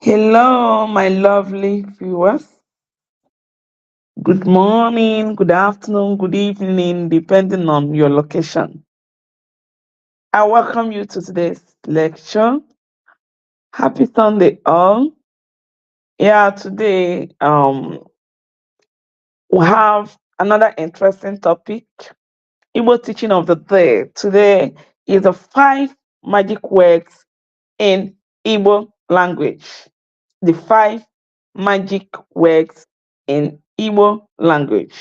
Hello, my lovely viewers. Good morning, good afternoon, good evening, depending on your location. I welcome you to today's lecture. Happy Sunday, all. Yeah, today we have another interesting topic. Igbo teaching of the day. Today is the 5 magic words in Igbo language. The 5 magic words in Igbo language.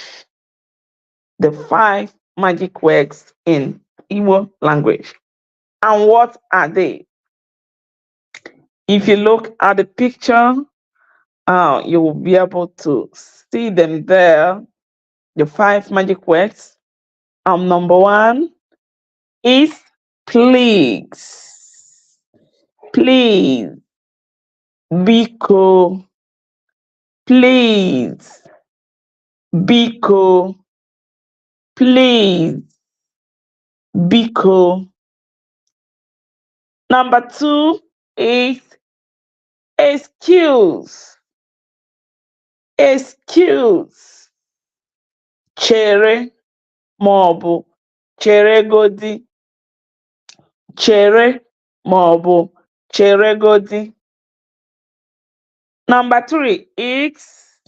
The 5 magic words in Igbo language. And what are they? If you look at the picture, you will be able to see them there. The 5 magic words. Number one is please. Please. Biko. Please. Biko. Please. Biko. Number two is excuse. Excuse. Chere maọbụ cheregodi. Chere maọbụ cheregodi. Number three is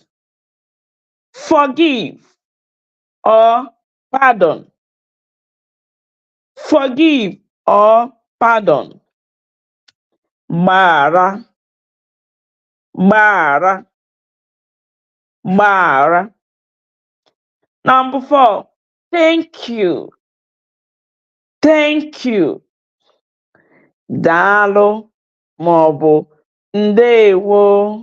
forgive or pardon. Forgive or pardon. Mara. Mara. Mara. Number four, thank you. Thank you. Daalụ maọbụ ndewo.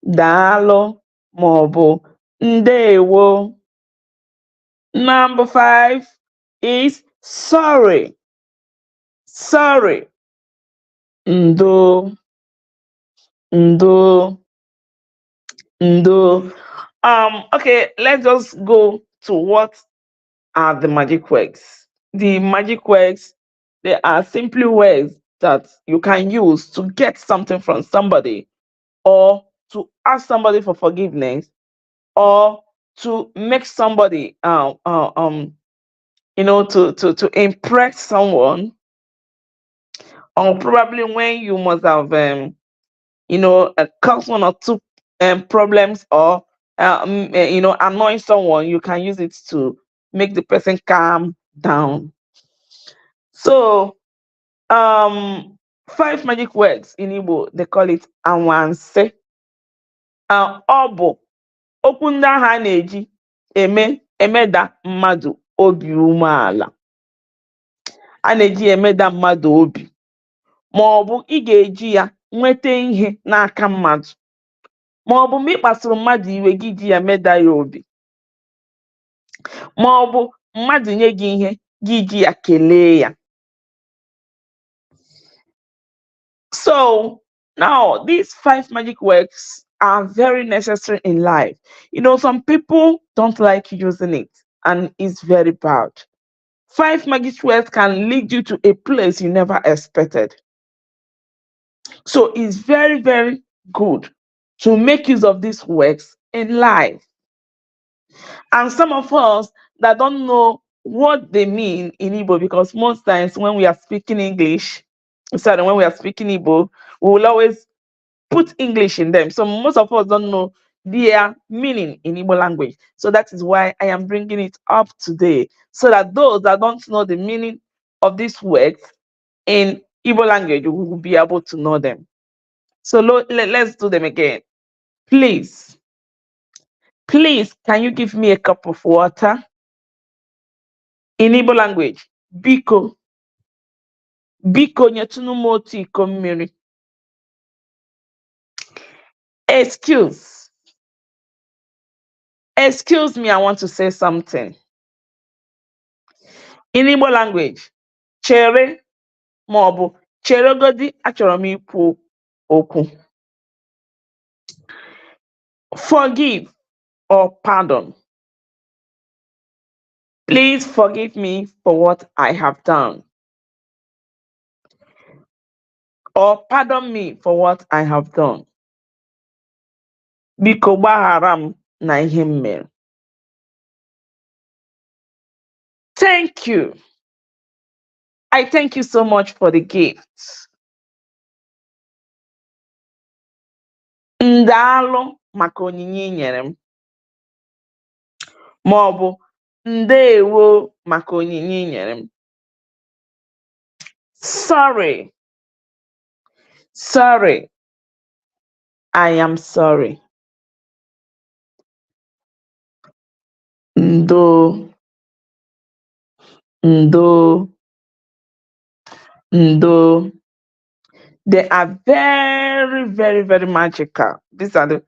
Daalụ maọbụ ndewo. Number five is sorry. Sorry. Ndo. Ndo. Ndo. Okay, let's just go to what are the magic words. The magic words, they are simply words that you can use to get something from somebody, or to ask somebody for forgiveness, or to make somebody to impress someone, or probably when you must have caused one or two problems, or annoy someone, you can use it to make the person calm down. So 5 magic words in Igbo, they call it anwansi. Ọ bụ okwu ndị ahụ a na-eji emeda mmadụ obi umeala. A na-eji emeda mmadụ obi, ma ọ bụ ị ga-eji ya nweta ihe n'aka mmadụ, ma ọ bụ mgbe ị kpasuru mmadụ iwe gị ji ya meda ya obi, ma ọ bụ mmadụ nye gị ihe gị ji ya kelee ya. So now these 5 magic words are very necessary in life. Some people don't like using it, and it's very bad. 5 magic words can lead you to a place you never expected. So it's very, very good to make use of these words in life. And some of us that don't know what they mean in Igbo, because most times when we are speaking English, when we are speaking Igbo, we will always put English in them. So most of us don't know their meaning in Igbo language. So that is why I am bringing it up today, so that those that don't know the meaning of these words in Igbo language will be able to know them. So let's do them again. Please. Please, can you give me a cup of water? In Igbo language, biko. Biko nyetunu m otu iko mmiri. Excuse. Excuse me, I want to say something. In Igbo language, chere maọbụ cheregodi, achọrọ m ikwu okwu. Forgive or pardon. Please forgive me for what I have done. or pardon me for what I have done. Biko gbaghara m na ihe m mere. Thank you. I thank you so much for the gift. Ndaalụ maka onyinye i nyere m, ma ọ bụ ndeewo maka onyinye i nyere m. Sorry, sorry, I am sorry. Ndo, ndo, ndo. They are very, very, very magical. These are the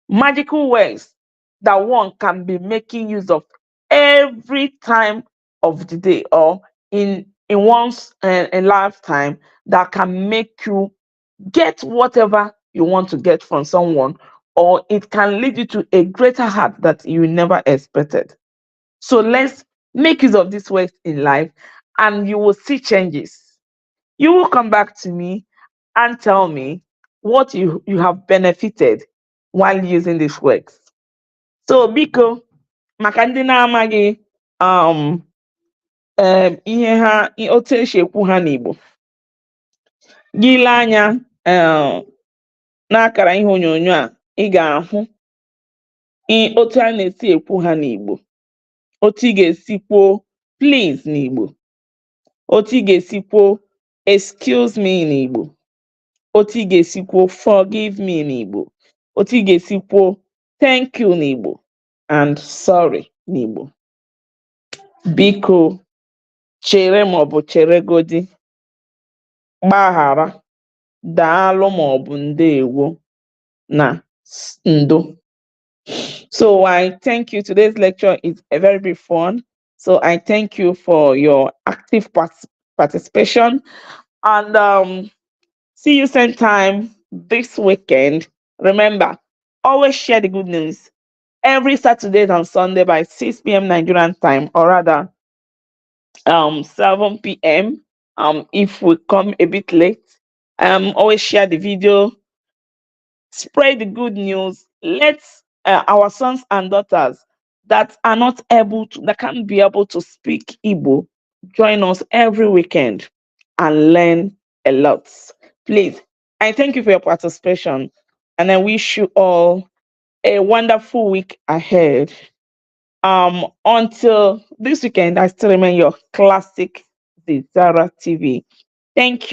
magical words that one can be making use of every time of the day or in one's a lifetime that can make you get whatever you want to get from someone, or it can lead you to a greater heart that you never expected. So let's make use of these words in life and you will see changes. You will come back to me and tell me what you have benefited while using these words. So biko, maka ndị na-amaghị um ihe ha otu esi ekwu ha n'Igbo, gị lee anya n'akara ihe onyonyo a, ị ga-ahụ otu a na-esi ekwu ha n'Igbo, otu ị ga-esi kwuo please n'Igbo, otu ị ga-esi kwuo excuse me n'Igbo, otu ị ga-esi kwuo forgive me n'Igbo, otu ị ga-esi kwuo thank you n'Igbo and sorry n'Igbo. Biko chere maọbụ cheregodi, gbaghara, daalụ maọbụ ndeewo na ndo. So I thank you. Today's lecture is a very big fun. So I thank you for your active participation and see you same time this weekend. Remember, always share the good news every Saturday and Sunday by 6 p.m. Nigerian time, or rather 7 p.m. If we come a bit late. Always share the video, spread the good news. Let's our sons and daughters that are not able to, that can't be able to speak Igbo, join us every weekend and learn a lot. Please, I thank you for your participation and I wish you all a wonderful week ahead. Until this weekend, I still remain your classic Zara TV. Thank you.